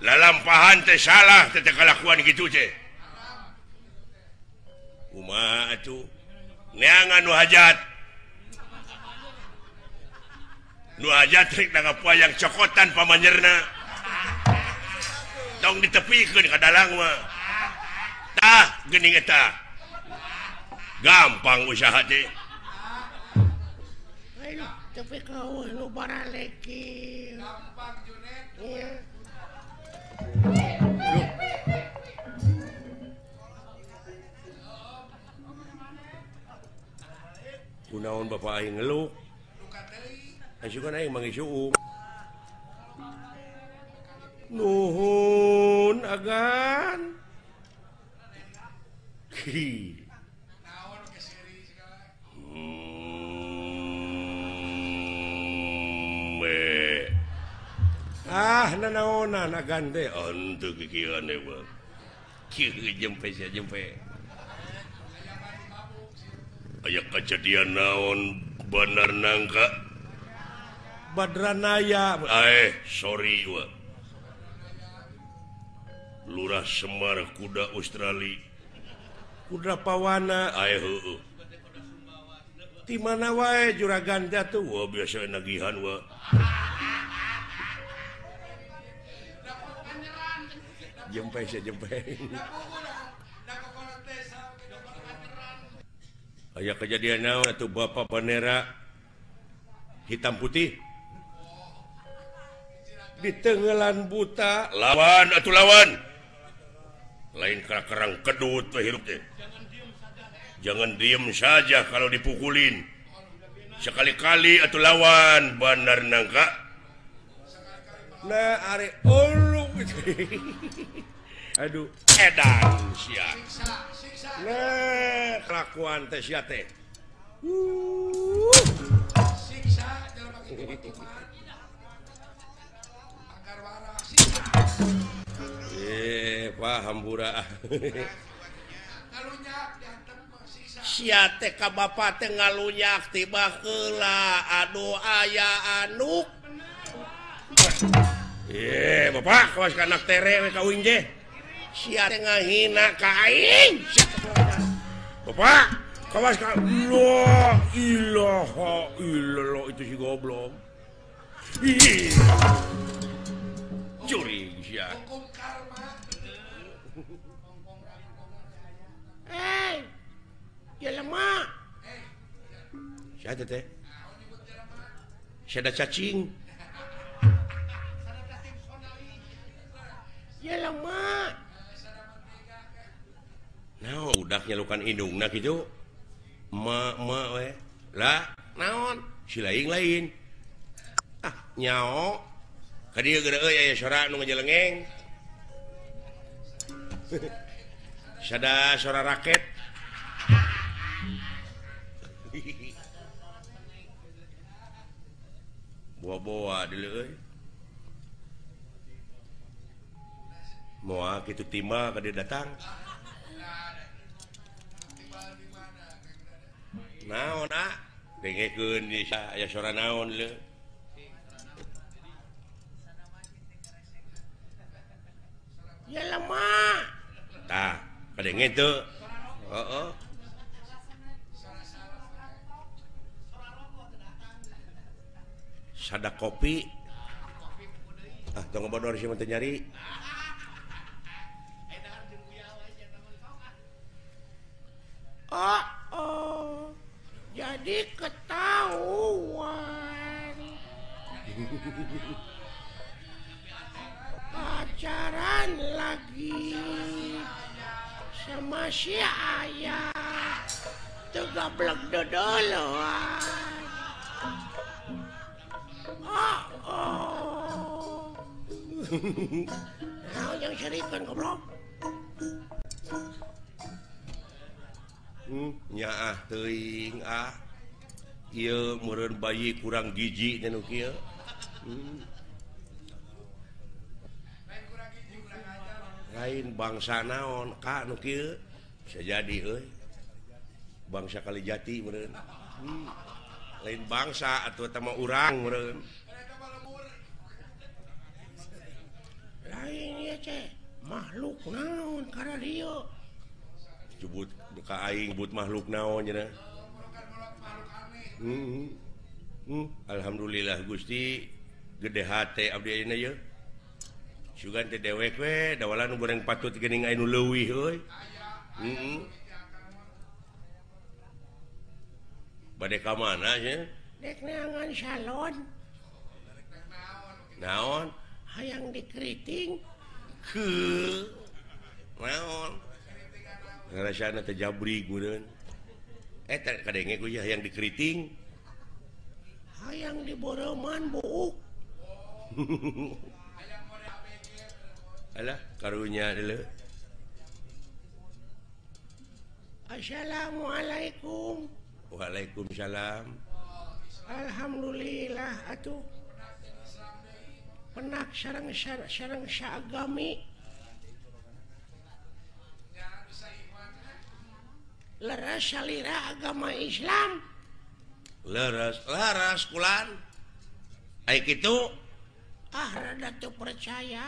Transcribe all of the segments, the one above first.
lampahan teh salah kelakuan gitu neangan hajat yang cokotan pamanyerna dong ditepikan ke dalam gening eta gampang usaha teh tapi kau lu baraleki gampang Junet kunaon bapak aing ngeluh asukan aing mangisu nuhun agan nanaonan agan teh untuk kikiran dewa jempe aya kejadian naon bener nangka Badranaya sorry wa Lurah Semar kuda Australia kuda pawana di mana wae juragan jatuh wah biasa nagihan wa jempe aya kejadian naon atuh bapak panera hitam putih di tenggelan buta lawan lain kerang kedut hirup teh jangan diem saja kalau dipukulin sekali-kali atuh lawan benar nangka nah are ulu aduh edan sia nah kelakuan teh sia teh siksa dalam hukuman agar waras paham bura ngalunyak diantem siksa sia teh ka bapak teh ngalunyak tiba heula aduh aya anu bapak kawas ka anak tere we kawin je sia teh ngahina ka aing bapak kawas ka la ilaha illallah itu si goblok curi sia hukum karma ya lemah sia teh sia ada cacing ya lemah nah udah nyalukan indungna gitu ma we lah naon si lain nyao ka dieu geura euy aya sora nu ngajelengeng sada sora raket boa-boa deuleu euy moal kitu timba ka dia datang naon dengekeun aya sora naon le ya lemah tah kadenge teu heeh sada kopi tong bodor sih teh nyari jadi ketahuan pacaran lagi sama si ayah tegablek dodoloan nah yang syarikan goblok nyaah teuing ieu meureun bayi kurang giji nya nu kieu lain bangsa naon ka nu kieu bisa jadi euy bangsa Kalijati meureun lain bangsa atuh eta mah urang meureun lain naon karena dia sebut ka aing but makhluk naon cenah. Alhamdulillah Gusti gede hate abdi ayeuna ye. Sugan teh dewek we dawalan nu goreng patut geuning anu leuwih euy. Bade ka mana nya? Dek neangan salon. Naon? Hayang dikeriting. Naon? Ngarasana teh jabrig meureun. Eta kadenge ku hayang dikeriting. Hayang diboreman buuk. Alah karunya deuleu. Assalamualaikum. Waalaikumsalam. Alhamdulillah atuh. Penak sareng saagami. Leres salira agama Islam. Leres kulan. Ai kitu rada teu percaya.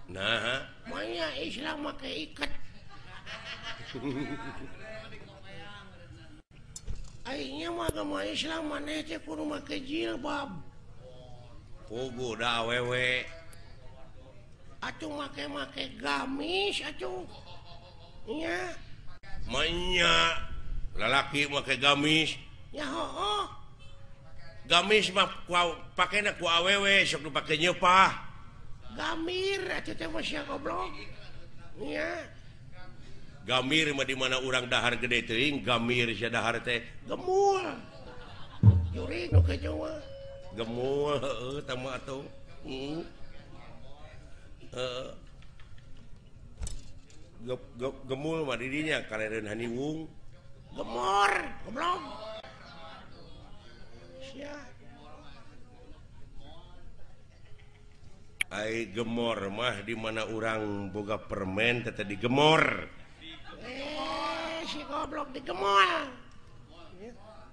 Nah, manya Islam make iket. Aingnya mah agama Islam maneh teh kudu make jilbab. Pugu da awewe. Atuh make gamis atuh. Nya. Manya lalaki make gamis. Ya heuh. Gamis mah pakena ku awewe sok dipake nyeupah. Gamir atuh teh mah sia goblok. Nya. Gamir mah di mana urang dahar gede teuing, gamir sia dahar teh gemul. Juri nu kitu mah. Gemul heueuh tah mah atuh. Gemul mah di dinya karereun haniwung. Gemor, goblok. Sia. Ai gemor mah di mana urang boga permen teh digemor. Si goblok digemol.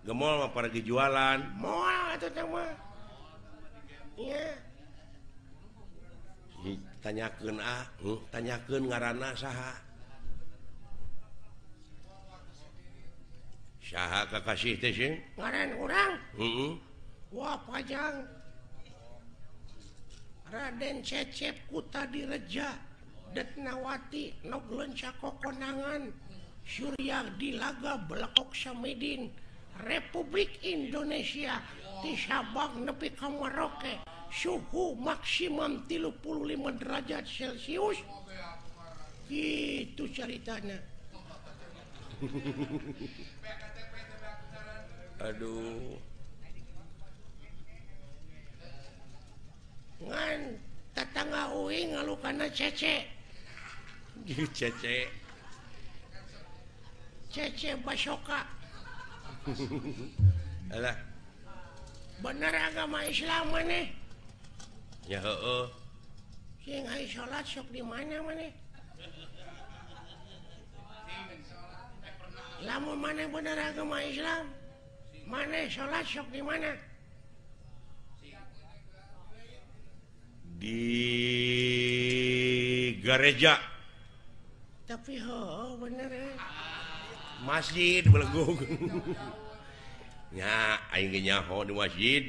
Gemol mah para jualan. Moal atuh teh mah. Iya. Tanyakeun tanyakeun ngaranna saha? Saha kakasih teh sing? Ngaran urang? Wah pajang. Raden Cecep Kutadireja Detnawati Nogleunca Kokonangan Suryadi Laga Belakok Samidin Republik Indonesia di Sabang nepi ka Merauke suhu maksimum 35 derajat Celcius gitu ceritanya. Aduh ngan tetangga uing ngalukana Cece Cece Basoka. Alah bener agama Islam maneh? Ya heueuh. Sing aya salat sok di mana maneh? Lamun maneh bener agama Islam, maneh salat sok di mana? Di gereja. Tapi bener masjid belegung. Nya aing ge nyaho di masjid.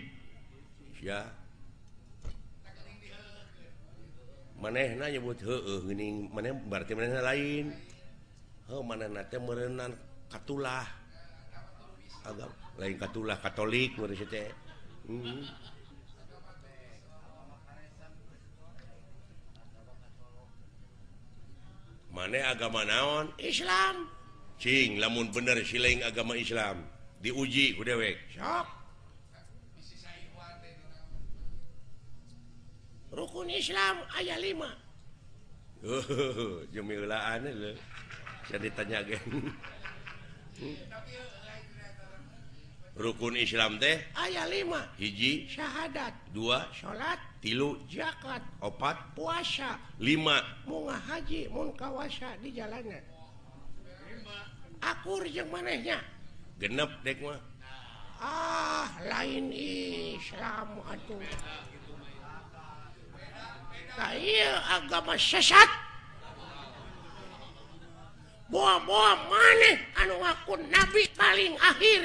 Sia. Manehna nyebut heueuh geuning maneh berarti manehna lain. Manehna teh meureunna katulah. Agama lain katulah Katolik meureun teh. Maneh agama naon? Islam. Cing lamun bener sileing agama Islam diuji ku dewek. Sok. Rukun Islam aya 5. Jemilaan leuh. Saya ditanya gen. Rukun Islam teh aya 5. Hiji syahadat, 2 salat, 3 zakat, 4 puasa, 5 munggah haji mun kawasa di jalanna. Akur jeung manehnya. Genep dek mah. Lain Islam atuh. Ka ieu agama sesat boa-boa maneh anu ngaku nabi paling akhir